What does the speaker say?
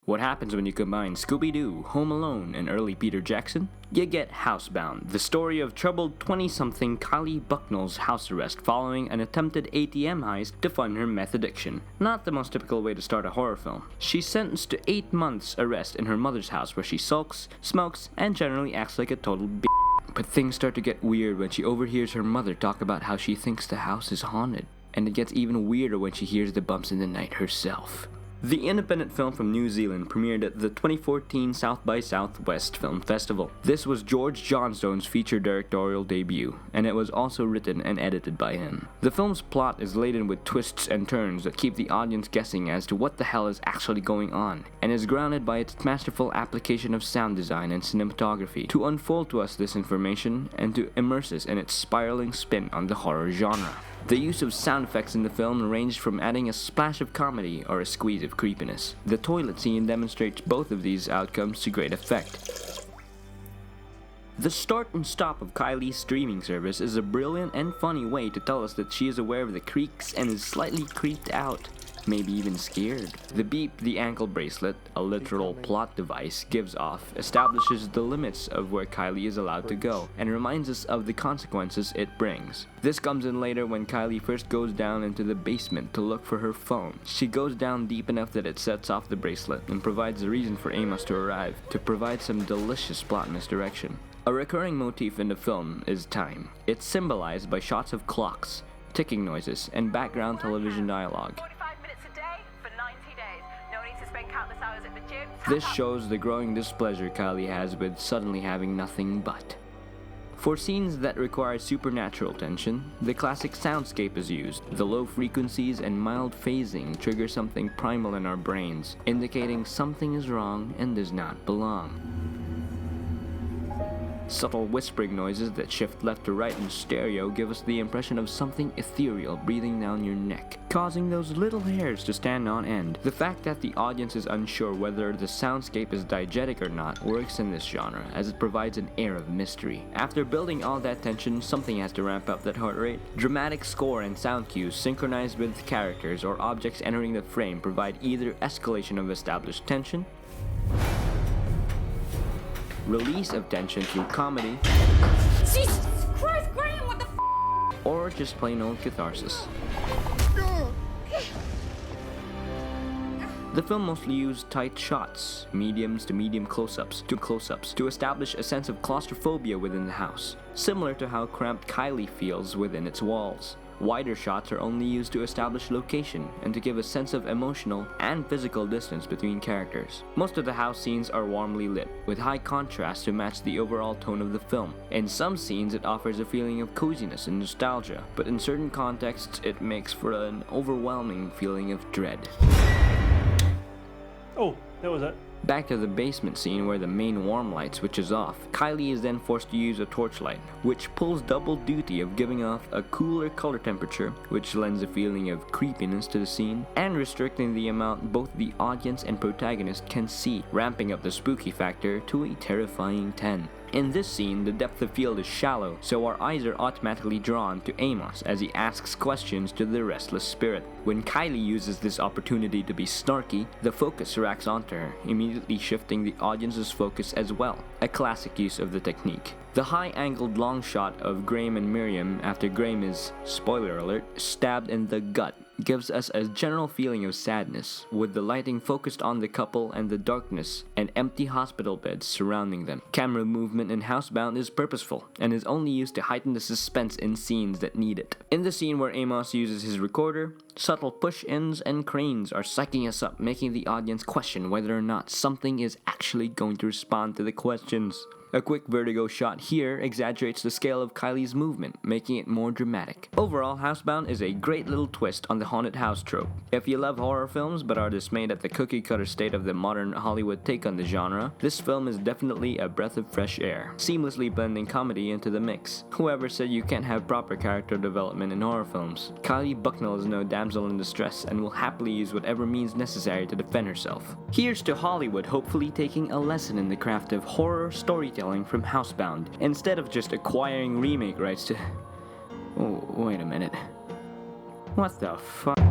What happens when you combine Scooby-Doo, Home Alone, and early Peter Jackson? You get Housebound, the story of troubled 20-something Kylie Bucknell's house arrest following an attempted ATM heist to fund her meth addiction. Not the most typical way to start a horror film. She's sentenced to 8 months arrest in her mother's house where she sulks, smokes, and generally acts like a total b****. But things start to get weird when she overhears her mother talk about how she thinks the house is haunted. And it gets even weirder when she hears the bumps in the night herself. The independent film from New Zealand premiered at the 2014 South by Southwest Film Festival. This was George Johnstone's feature directorial debut, and it was also written and edited by him. The film's plot is laden with twists and turns that keep the audience guessing as to what the hell is actually going on, and is grounded by its masterful application of sound design and cinematography to unfold to us this information and to immerse us in its spiraling spin on the horror genre. The use of sound effects in the film ranged from adding a splash of comedy or a squeeze of creepiness. The toilet scene demonstrates both of these outcomes to great effect. The start and stop of Kylie's streaming service is a brilliant and funny way to tell us that she is aware of the creaks and is slightly creeped out. Maybe even scared. The beep the ankle bracelet, a literal plot device, gives off establishes the limits of where Kylie is allowed to go and reminds us of the consequences it brings. This comes in later when Kylie first goes down into the basement to look for her phone. She goes down deep enough that it sets off the bracelet and provides a reason for Amos to arrive to provide some delicious plot misdirection. A recurring motif in the film is time. It's symbolized by shots of clocks, ticking noises, and background television dialogue. This shows the growing displeasure Kylie has with suddenly having nothing but. For scenes that require supernatural tension, the classic soundscape is used. The low frequencies and mild phasing trigger something primal in our brains, indicating something is wrong and does not belong. Subtle whispering noises that shift left to right in stereo give us the impression of something ethereal breathing down your neck, causing those little hairs to stand on end. The fact that the audience is unsure whether the soundscape is diegetic or not works in this genre, as it provides an air of mystery. After building all that tension, something has to ramp up that heart rate. Dramatic score and sound cues synchronized with characters or objects entering the frame provide either escalation of established tension, release of tension through comedy, Jesus Christ, Graham, what the or just plain old catharsis. The film mostly used tight shots, mediums to medium close-ups to establish a sense of claustrophobia within the house, similar to how cramped Kylie feels within its walls. Wider shots are only used to establish location and to give a sense of emotional and physical distance between characters. Most of the house scenes are warmly lit, with high contrast to match the overall tone of the film. In some scenes it offers a feeling of coziness and nostalgia, but in certain contexts it makes for an overwhelming feeling of dread. Oh, that was it. Back to the basement scene where the main warm light switches off. Kylie is then forced to use a torchlight, which pulls double duty of giving off a cooler color temperature, which lends a feeling of creepiness to the scene, and restricting the amount both the audience and protagonist can see, ramping up the spooky factor to a terrifying 10. In this scene, the depth of field is shallow, so our eyes are automatically drawn to Amos as he asks questions to the restless spirit. When Kylie uses this opportunity to be snarky, the focus racks onto her, immediately shifting the audience's focus as well, a classic use of the technique. The high-angled long shot of Graham and Miriam after Graham is, spoiler alert, stabbed in the gut gives us a general feeling of sadness, with the lighting focused on the couple and the darkness and empty hospital beds surrounding them. Camera movement in Housebound is purposeful and is only used to heighten the suspense in scenes that need it. In the scene where Amos uses his recorder, subtle push-ins and cranes are psyching us up, making the audience question whether or not something is actually going to respond to the questions. A quick vertigo shot here exaggerates the scale of Kylie's movement, making it more dramatic. Overall, Housebound is a great little twist on the haunted house trope. If you love horror films but are dismayed at the cookie-cutter state of the modern Hollywood take on the genre, this film is definitely a breath of fresh air, seamlessly blending comedy into the mix. Whoever said you can't have proper character development in horror films? Kylie Bucknell is no damsel in distress and will happily use whatever means necessary to defend herself. Here's to Hollywood hopefully taking a lesson in the craft of horror storytelling from Housebound, instead of just acquiring remake rights to... Oh, wait a minute. What the fuck?